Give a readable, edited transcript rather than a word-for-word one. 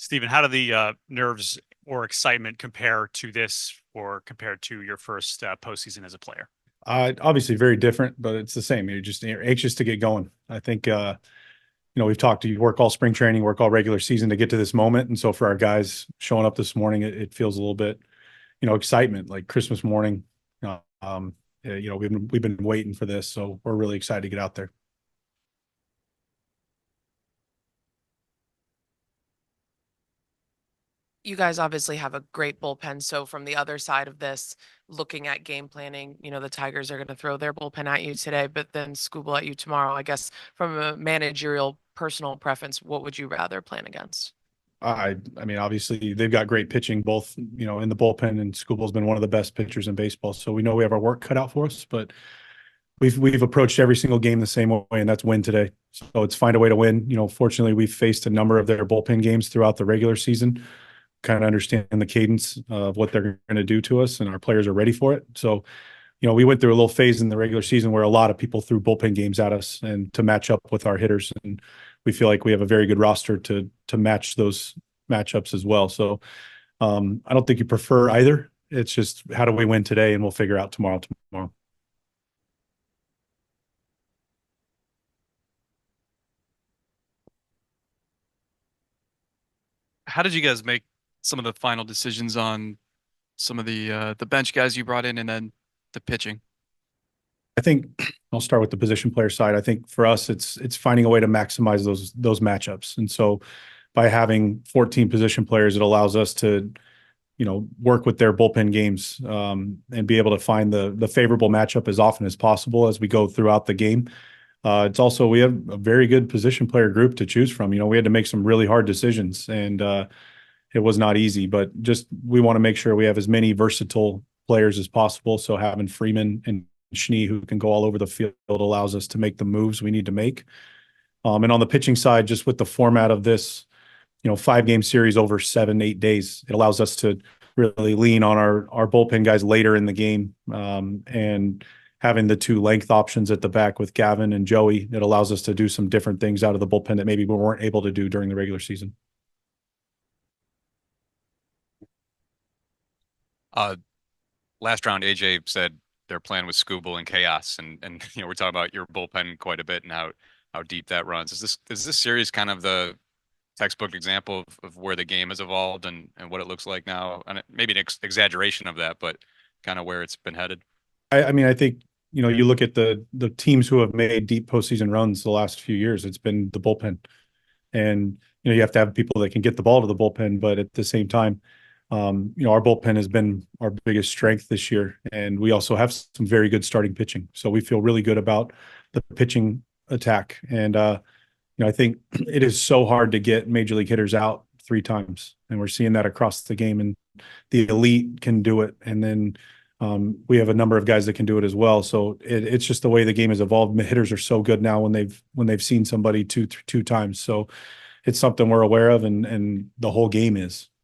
Stephen, how do the nerves or excitement compare to this or compared to your first postseason as a player? Obviously very different, but it's the same. You're anxious to get going. I think we've talked. You work all spring training, work all regular season to get to this moment, and so for our guys showing up this morning, it feels a little bit, excitement like Christmas morning. Uh, Um, we've been waiting for this, so we're really excited to get out there. You guys obviously have a great bullpen. So from the other side of this, looking at game planning, the Tigers are going to throw their bullpen at you today, but then Scooble at you tomorrow. I guess from a managerial personal preference, what would you rather plan against? I mean, obviously they've got great pitching, both in the bullpen, and Scooble's been one of the best pitchers in baseball. So we know we have our work cut out for us, but we've approached every single game the same way, and that's win today. So it's find a way to win. Fortunately, we've faced a number of their bullpen games throughout the regular season, kind of understand the cadence of what they're going to do to us, and our players are ready for it. So, we went through a little phase in the regular season where a lot of people threw bullpen games at us and to match up with our hitters, and we feel like we have a very good roster to match those matchups as well. So, I don't think you prefer either. It's just how do we win today, and we'll figure out tomorrow. How did you guys make some of the final decisions on some of the bench guys you brought in and then the pitching? I think I'll start with the position player side. I think for us, it's finding a way to maximize those matchups. And so by having 14 position players, it allows us to, work with their bullpen games, and be able to find the favorable matchup as often as possible as we go throughout the game. It's also, we have a very good position player group to choose from. We had to make some really hard decisions, and it was not easy, but just we want to make sure we have as many versatile players as possible. So having Freeman and Schnee, who can go all over the field, allows us to make the moves we need to make. And on the pitching side, just with the format of this, 5-game series over 7-8 days, it allows us to really lean on our bullpen guys later in the game, and having the two length options at the back with Gavin and Joey, it allows us to do some different things out of the bullpen that maybe we weren't able to do during the regular season. Uh, Last round, AJ said their plan was Scooble and chaos, and we're talking about your bullpen quite a bit and how deep that runs. Is this series kind of the textbook example of where the game has evolved and what it looks like now? And maybe an exaggeration of that, but kind of where it's been headed. I mean, I think you look at the teams who have made deep postseason runs the last few years. It's been the bullpen, and you have to have people that can get the ball to the bullpen, but at the same time, our bullpen has been our biggest strength this year, and we also have some very good starting pitching. So we feel really good about the pitching attack. And I think it is so hard to get major league hitters out 3 times, and we're seeing that across the game. And the elite can do it, and then we have a number of guys that can do it as well. So it's just the way the game has evolved. The hitters are so good now when they've seen somebody two times. So it's something we're aware of, and the whole game is.